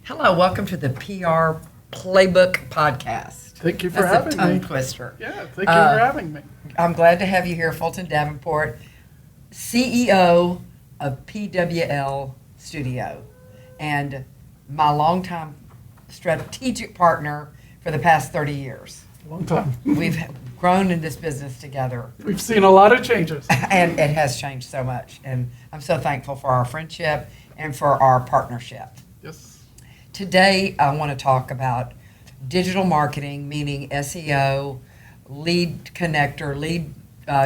Hello, welcome to the PR Playbook podcast. Thank you for That's having a tongue me. twister. Yeah, thank you for having me. I'm glad to have you here, Fulton Davenport, CEO of PWL Studio, and my longtime strategic partner for the past 30 years. Long time. We've grown in this business together, We've seen a lot of changes. and it has changed so much. And I'm so thankful for our friendship and for our partnership. Yes. Today, I want to talk about digital marketing, meaning SEO, lead connector, lead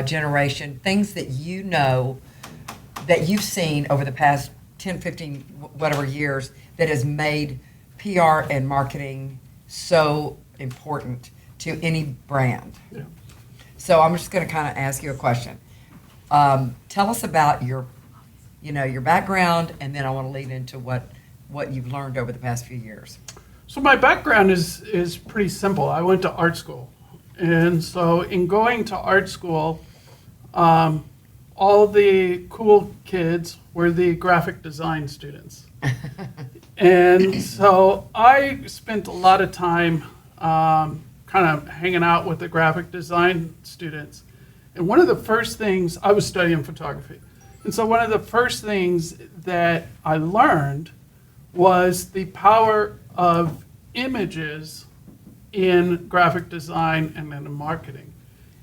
generation, things that you know, that you've seen over the past 10, 15, whatever years that has made PR and marketing so important to any brand. Yeah. So I'm just going to kind of ask you a question. Tell us about your background, and then I want to lead into what you've learned over the past few years. So my background is pretty simple. I went to art school. And so in going to art school, all the cool kids were the graphic design students. And so I spent a lot of time kind of hanging out with the graphic design students. And one of the first things, I was studying photography. And so one of the first things that I learned was the power of images in graphic design and in marketing.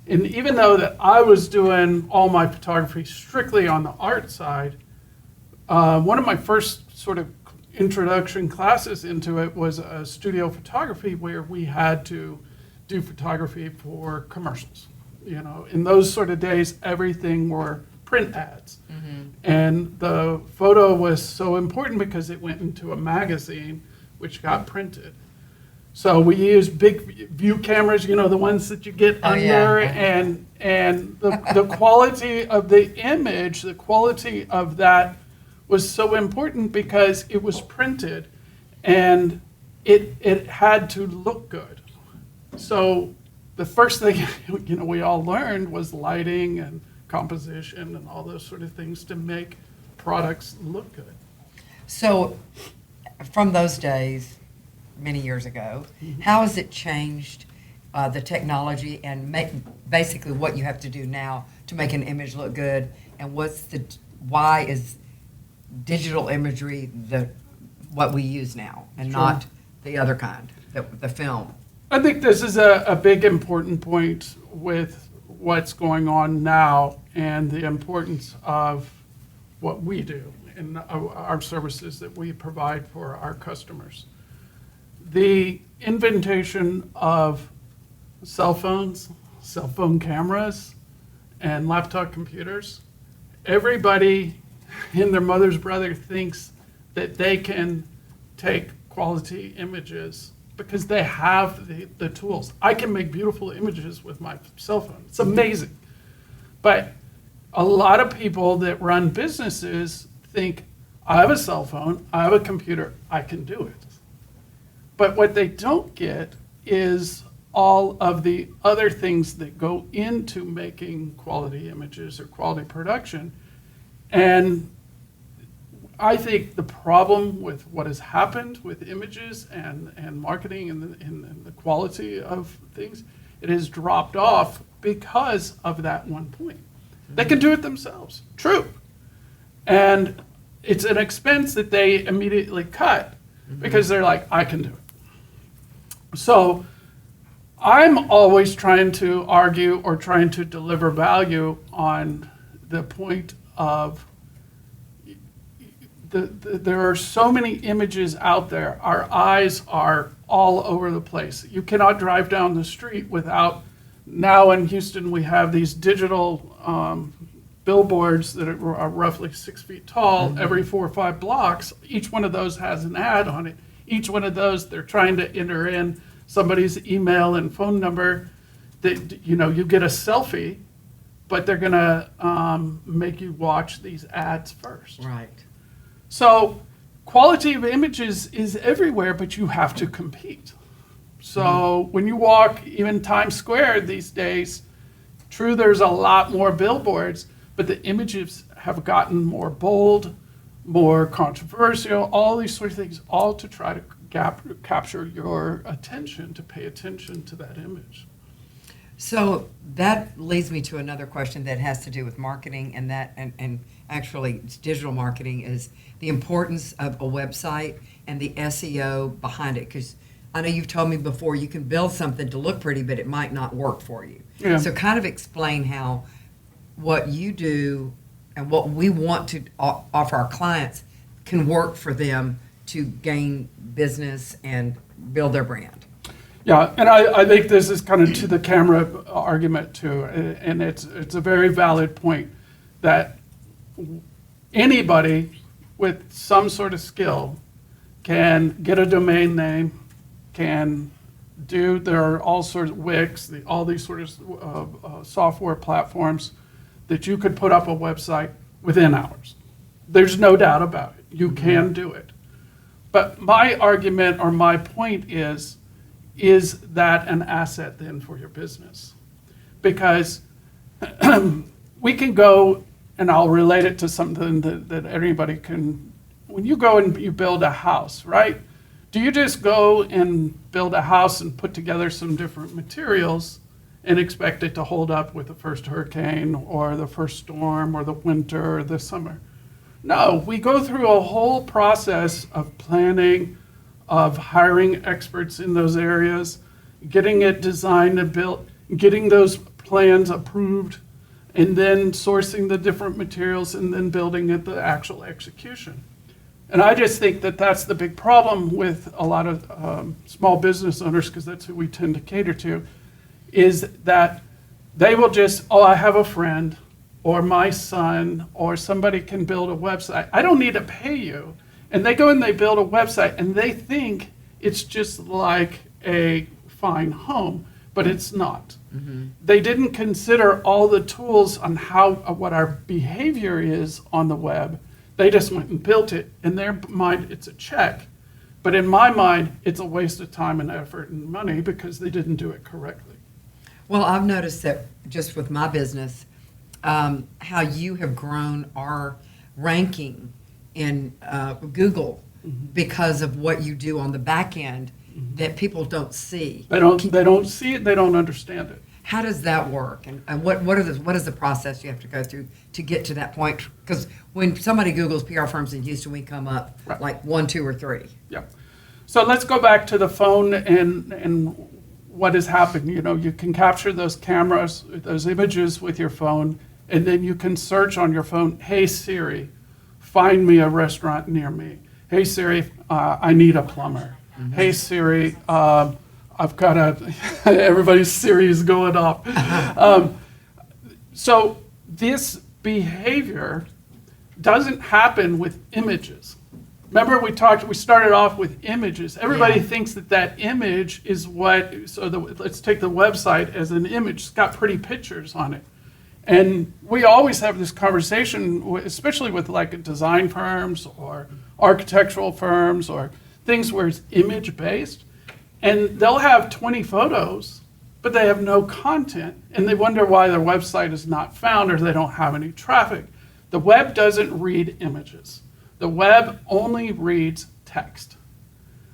And even though that I was doing all my photography strictly on the art side, one of my first sort of introduction classes into it was a studio photography where we had to do photography for commercials. You know, in those sort of days, everything were print ads. Mm-hmm. And the photo was so important because it went into a magazine which got printed. So we used big view cameras, you know, the ones that you get under, and the quality of the image, the quality of that was so important because it was printed and it had to look good. So the first thing, you know, we all learned was lighting and composition and all those sort of things to make products look good. So from those days, many years ago, how has it changed the technology and basically what you have to do now to make an image look good? And why is digital imagery what we use now and Sure. not the other kind, the film? I think this is a big important point with what's going on now and the importance of what we do and our services that we provide for our customers. The invention of cell phones, cell phone cameras, and laptop computers, everybody and their mother's brother thinks that they can take quality images because they have the tools. I can make beautiful images with my cell phone. It's amazing. But a lot of people that run businesses think, I have a cell phone, I have a computer, I can do it. But what they don't get is all of the other things that go into making quality images or quality production. And I think the problem with what has happened with images and marketing and the quality of things, it has dropped off because of that one point. They can do it themselves, true. And it's an expense that they immediately cut because they're like, I can do it. So I'm always trying to argue or trying to deliver value on the point of there are so many images out there. Our eyes are all over the place. You cannot drive down the street without, now in Houston we have these digital billboards that are roughly 6 feet tall every 4 or 5 blocks. Each one of those has an ad on it. Each one of those, they're trying to enter in somebody's email and phone number. That, you know, you get a selfie, but they're gonna make you watch these ads first. Right. So quality of images is everywhere, but you have to compete. So when you walk even Times Square these days, true, there's a lot more billboards, but the images have gotten more bold, more controversial, all these sort of things, all to try to capture your attention, to pay attention to that image. So that leads me to another question that has to do with marketing, and actually it's digital marketing, is the importance of a website and the SEO behind it. Because I know you've told me before you can build something to look pretty, but it might not work for you. Yeah. So kind of explain how what you do and what we want to offer our clients can work for them to gain business and build their brand. Yeah, and I think this is kind of to the camera argument too, and it's a very valid point that anybody with some sort of skill can get a domain name, there are all sorts of Wix, all these sort of software platforms that you could put up a website within hours. There's no doubt about it. You can do it. But my argument or my point is that an asset then for your business? Because we can go, and I'll relate it to something that anybody can, when you go and you build a house, right? Do you just go and build a house and put together some different materials and expect it to hold up with the first hurricane or the first storm or the winter or the summer? No, we go through a whole process of planning, of hiring experts in those areas, getting it designed and built, getting those plans approved, and then sourcing the different materials and then building it, the actual execution. And I just think that that's the big problem with a lot of small business owners, because that's who we tend to cater to, is that they will just, oh, I have a friend, or my son, or somebody can build a website. I don't need to pay you. And they go and they build a website, and they think it's just like a fine home, but it's not. Mm-hmm. They didn't consider all the tools on what our behavior is on the web. They just went and built it. In their mind, it's a check. But in my mind, it's a waste of time and effort and money because they didn't do it correctly. Well, I've noticed that just with my business, how you have grown our ranking in Google because of what you do on the back end that people don't see. They don't see it. They don't understand it. How does that work? And what is the process you have to go through to get to that point? Because when somebody Googles PR firms in Houston, we come up right. like 1, 2, or 3. Yeah. So let's go back to the phone and what has happened. You know, you can capture those cameras, those images with your phone, and then you can search on your phone, hey Siri, find me a restaurant near me. Hey Siri, I need a plumber. Mm-hmm. Hey Siri, I've got everybody's Siri is going off. So this behavior doesn't happen with images. Remember we started off with images. Everybody thinks that image is let's take the website as an image. It's got pretty pictures on it. And we always have this conversation, especially with like design firms or architectural firms or things where it's image-based. And they'll have 20 photos, but they have no content. And they wonder why their website is not found or they don't have any traffic. The web doesn't read images. The web only reads text.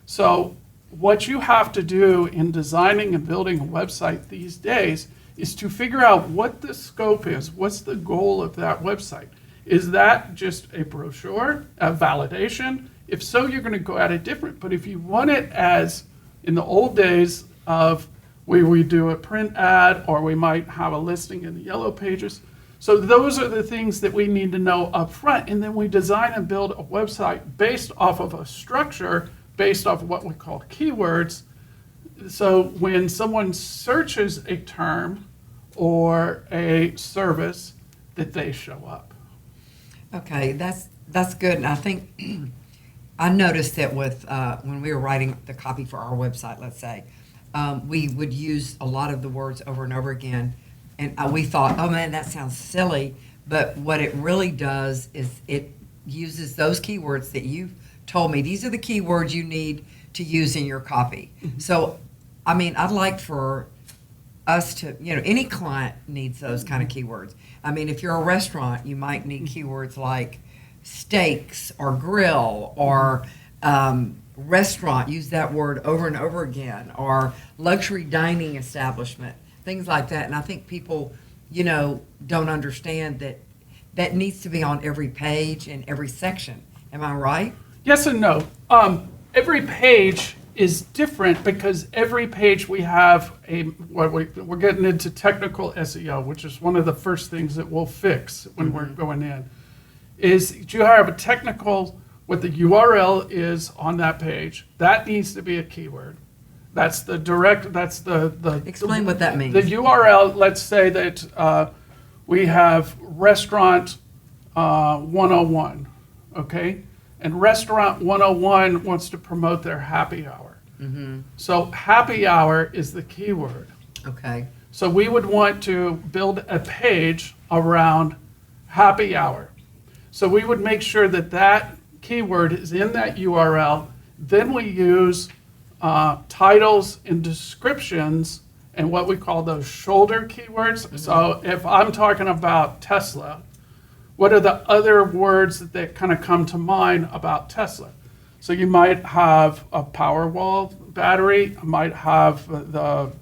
So what you have to do in designing and building a website these days is to figure out what the scope is. What's the goal of that website? Is that just a brochure, a validation? If so, you're going to go at it different. But if you want it as in the old days of where we do a print ad or we might have a listing in the yellow pages. So those are the things that we need to know up front. And then we design and build a website based off of a structure, based off of what we call keywords. So when someone searches a term or a service, that they show up. Okay, that's good. And I think I noticed that with when we were writing the copy for our website, let's say, we would use a lot of the words over and over again. And we thought, oh man, that sounds silly. But what it really does is it uses those keywords that you've told me. These are the keywords you need to use in your copy. Mm-hmm. So, I mean, I'd like for us to, any client needs those kind of keywords. I mean, if you're a restaurant, you might need keywords like steaks or grill or restaurant, use that word over and over again, or luxury dining establishment, things like that. And I think people, don't understand that that needs to be on every page and every section. Am I right? Yes and no. Every page is different because every page we have we're getting into technical SEO, which is one of the first things that we'll fix when we're going in, is you have a technical, what the URL is on that page. That needs to be a keyword. That's the Explain what that means. The URL, let's say that we have restaurant 101, okay? And Restaurant 101 wants to promote their happy hour. So happy hour is the keyword. Okay. So we would want to build a page around happy hour. So we would make sure that that keyword is in that URL. Then we use titles and descriptions and what we call those shoulder keywords. So if I'm talking about Tesla, what are the other words that kind of come to mind about Tesla? So you might have a Powerwall battery, you might have the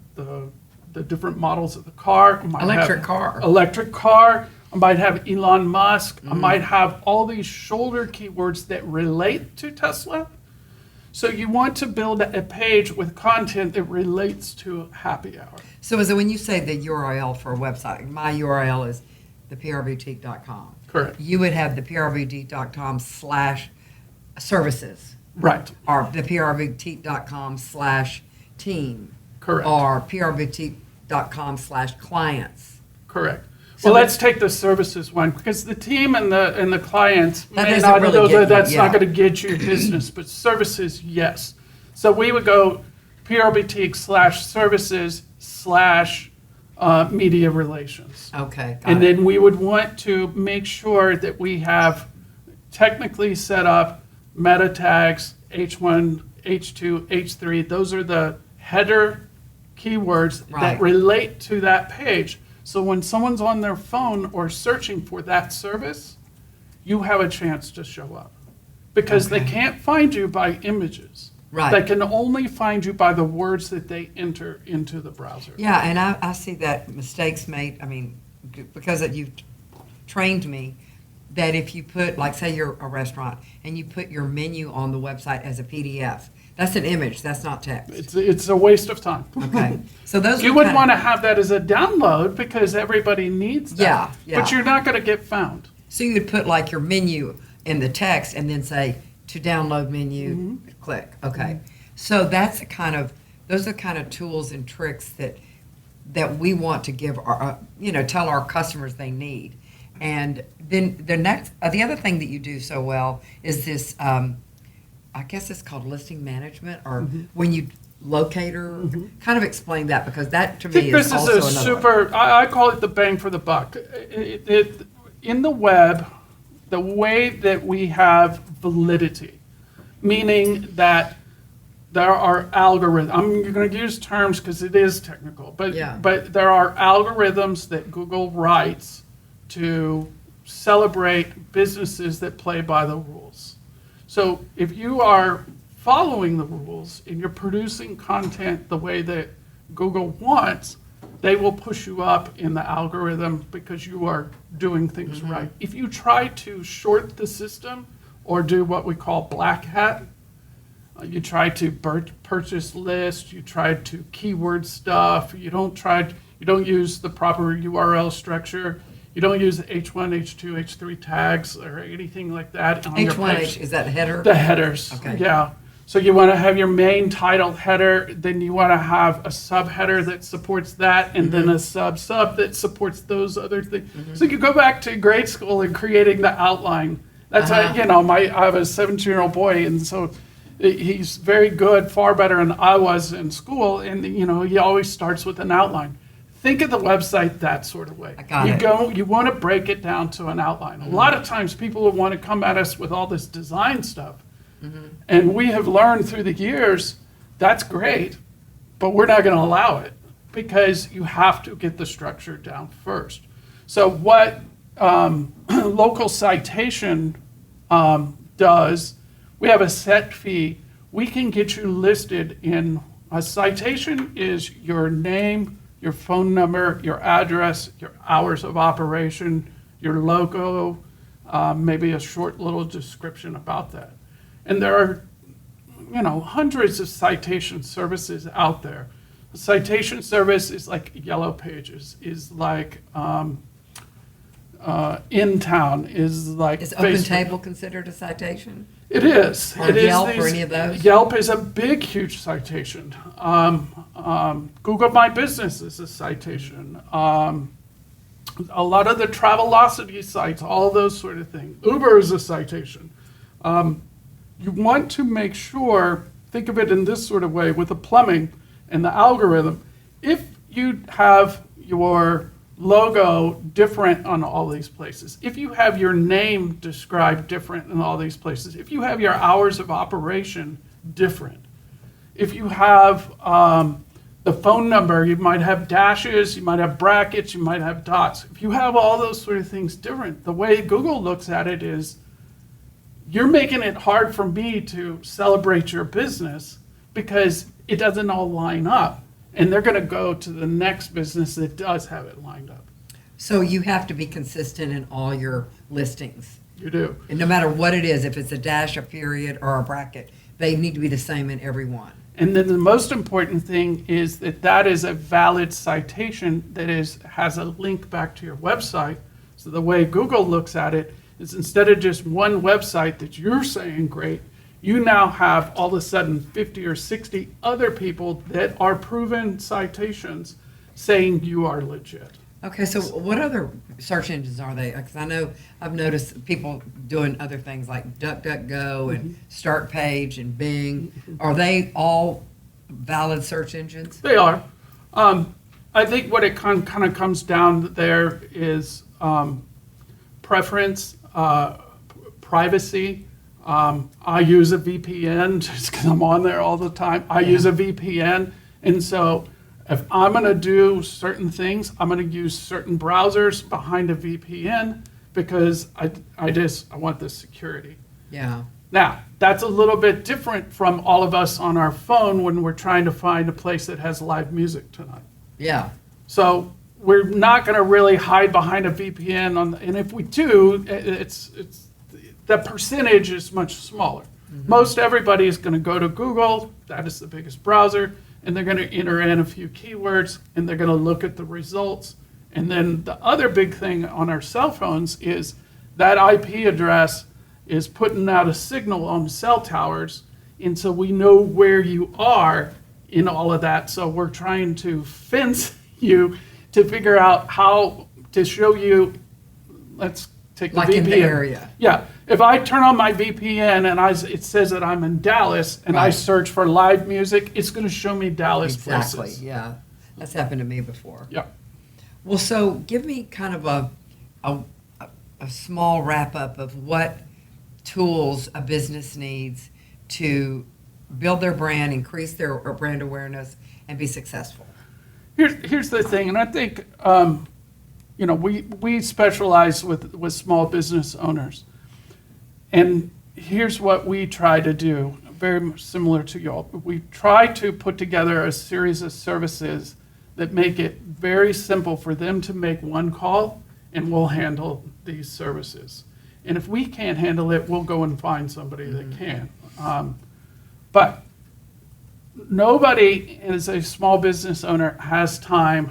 different models of the car. Electric car. Electric car. I might have Elon Musk. I might have all these shoulder keywords that relate to Tesla. So you want to build a page with content that relates to happy hour. So is it when you say the URL for a website, my URL is thePRBoutique.com. Correct. You would have thePRBoutique.com/services. Right. Or thePRBoutique.com/team. Correct. Or PRBoutique.com/clients. Correct. So Well, let's take the services one because the team and the clients That may doesn't not really know get you, that's not yeah. going to get you business, but services, yes. So we would go PRBoutique/services/media relations. Okay, got And it. then we would want to make sure that we have technically set up meta tags, H1, H2, H3. Those are the header keywords Right. that relate to that page. So when someone's on their phone or searching for that service, you have a chance to show up. Because they Okay. can't find you by images. Right. They can only find you by the words that they enter into the browser. Yeah, and I see that mistakes made, because you've trained me, that if you put, like say you're a restaurant, and you put your menu on the website as a PDF, that's an image, that's not text. It's a waste of time. Okay, so those You are would kind want to have that as a download because everybody needs that. Yeah, yeah. But you're not going to get found. So you would put like your menu in the text and then say, to download menu, click, okay. So those are kind of tools and tricks that we want to give tell our customers they need. And then the other thing that you do so well is this, I guess it's called listing management, or when you locator, kind of explain that, because that to I me think is this also is a another one. super, I call it the bang for the buck. In the web, the way that we have validity, meaning that there are algorithms, I'm going to use terms because it is technical, but there are algorithms that Google writes to celebrate businesses that play by the rules. So if you are following the rules and you're producing content the way that Google wants, they will push you up in the algorithm because you are doing things right. If you try to short the system or do what we call black hat, you try to purchase list, you try to keyword stuff, you don't use the proper URL structure, you don't use H1, H2, H3 tags or anything like that on your page. H1, is that header? The headers, Okay. yeah. So you want to have your main title header, then you want to have a subheader that supports that, and then a sub that supports those other things. So you go back to grade school and creating the outline. That's how, I have a 17-year-old boy, and so he's very good, far better than I was in school, and he always starts with an outline. Think of the website that sort of way. I got it. You want to break it down to an outline. A lot of times people will want to come at us with all this design stuff. And we have learned through the years, that's great, but we're not going to allow it because you have to get the structure down first. So what local citation does, we have a set fee. We can get you listed in a citation is your name, your phone number, your address, your hours of operation, your logo, maybe a short little description about that. And there are, hundreds of citation services out there. A citation service is like Yellow Pages, is like In Town, is like Is Facebook. OpenTable considered a citation? It is. Or It is Yelp or these- any of those? Yelp is a big, huge citation. Google My Business is a citation. A lot of the Travelocity sites, all those sort of things. Uber is a citation. You want to make sure, think of it in this sort of way with the plumbing and the algorithm. If you have your logo different on all these places, if you have your name described different in all these places, if you have your hours of operation different, if you have the phone number, you might have dashes, you might have brackets, you might have dots. If you have all those sort of things different, the way Google looks at it is, you're making it hard for me to celebrate your business because it doesn't all line up. And they're going to go to the next business that does have it lined up. So you have to be consistent in all your listings. You do. And no matter what it is, if it's a dash, a period, or a bracket, they need to be the same in every one. And then the most important thing is that that is a valid citation that has a link back to your website. So the way Google looks at it is, instead of just one website that you're saying great, you now have all of a sudden 50 or 60 other people that are proven citations saying you are legit. Okay, so what other search engines are they? Because I know I've noticed people doing other things like DuckDuckGo and Start Page and Bing. Are they all valid search engines? They are. I think what it kind of comes down there is preference, privacy. I use a VPN just because I'm on there all the time. I use a VPN, and so if I'm going to do certain things, I'm going to use certain browsers behind a VPN because I want the security. Yeah. Now, that's a little bit different from all of us on our phone when we're trying to find a place that has live music tonight. Yeah. So we're not going to really hide behind a VPN, and if we do, it's the percentage is much smaller. Most everybody is going to go to Google, that is the biggest browser, and they're going to enter in a few keywords, and they're going to look at the results. And then the other big thing on our cell phones is that IP address is putting out a signal on cell towers, and so we know where you are in all of that. So we're trying to fence you to figure out how to show you, let's take the Like VPN. in the area. Yeah, if I turn on my VPN and it says that I'm in Dallas and I Right. search for live music, it's going to show me Dallas Exactly, places. yeah. That's happened to me before. Yeah. Well, so give me kind of a small wrap-up of what tools a business needs to build their brand, increase their brand awareness, and be successful. Here's the thing, and I think we specialize with small business owners, and here's what we try to do, very much similar to y'all. We try to put together a series of services that make it very simple for them to make one call, and we'll handle these services. And if we can't handle it, we'll go and find somebody that can. But nobody as a small business owner has time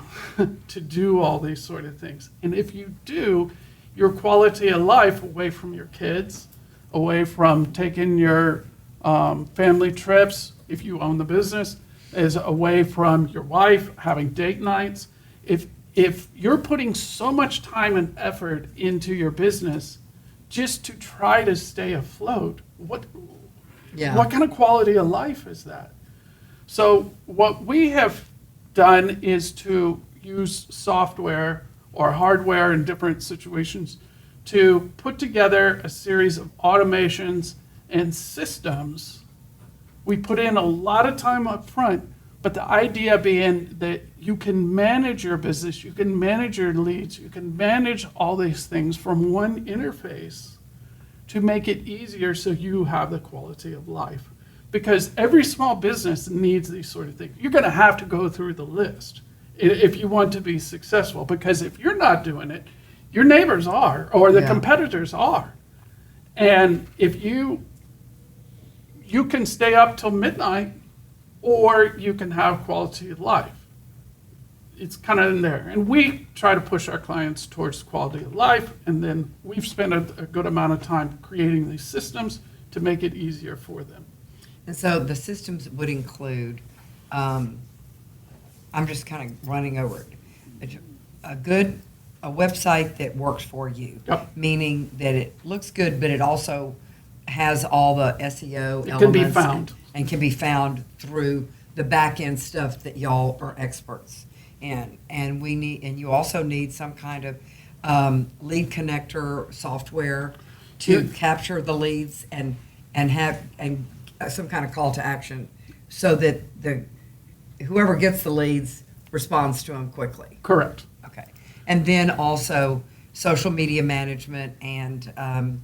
to do all these sort of things. And if you do, your quality of life away from your kids, away from taking your family trips, if you own the business, is away from your wife, having date nights. If you're putting so much time and effort into your business just to try to stay afloat, what kind of quality of life is that? So what we have done is to use software or hardware in different situations to put together a series of automations and systems. We put in a lot of time up front, but the idea being that you can manage your business, you can manage your leads, you can manage all these things from one interface to make it easier so you have the quality of life. Because every small business needs these sort of things. You're going to have to go through the list if you want to be successful. Because if you're not doing it, your neighbors are, or the competitors are. And if you can stay up till midnight, or you can have quality of life. It's kind of in there. And we try to push our clients towards quality of life, and then we've spent a good amount of time creating these systems to make it easier for them. And so the systems would include, I'm just kind of running over it, a website that works for you, meaning that it looks good, but it also has all the SEO elements. Can be found. And can be found through the back end stuff that y'all are experts in. And you also need some kind of lead connector software to capture the leads and have some kind of call to action so that whoever gets the leads responds to them quickly. Correct. Okay. And then also social media management and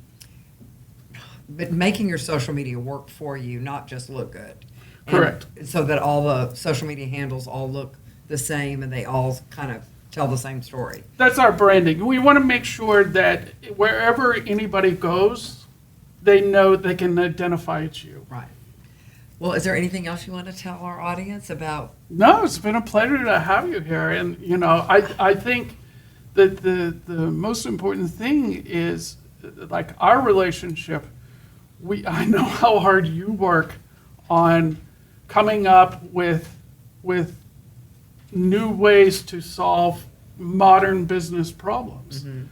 but making your social media work for you, not just look good. Correct. And so that all the social media handles all look the same and they all kind of tell the same story. That's our branding. We want to make sure that wherever anybody goes, they know they can identify it's you. Right. Well, is there anything else you want to tell our audience about? No, it's been a pleasure to have you here. And, I think that the most important thing is, like, our relationship. I know how hard you work on coming up with new ways to solve modern business problems. Mm-hmm.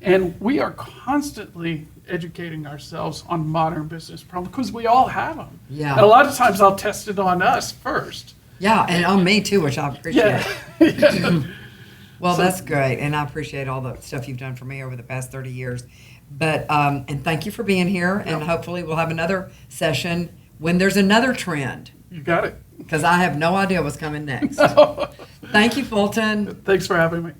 And we are constantly educating ourselves on modern business problems because we all have them. Yeah. And a lot of times I'll test it on us first. Yeah, and on me too, which I appreciate. Yeah. Well, that's great, and I appreciate all the stuff you've done for me over the past 30 years. But and thank you for being here, and hopefully we'll have another session when there's another trend. You got it. Because I have no idea what's coming next. Thank you, Fulton. Thanks for having me.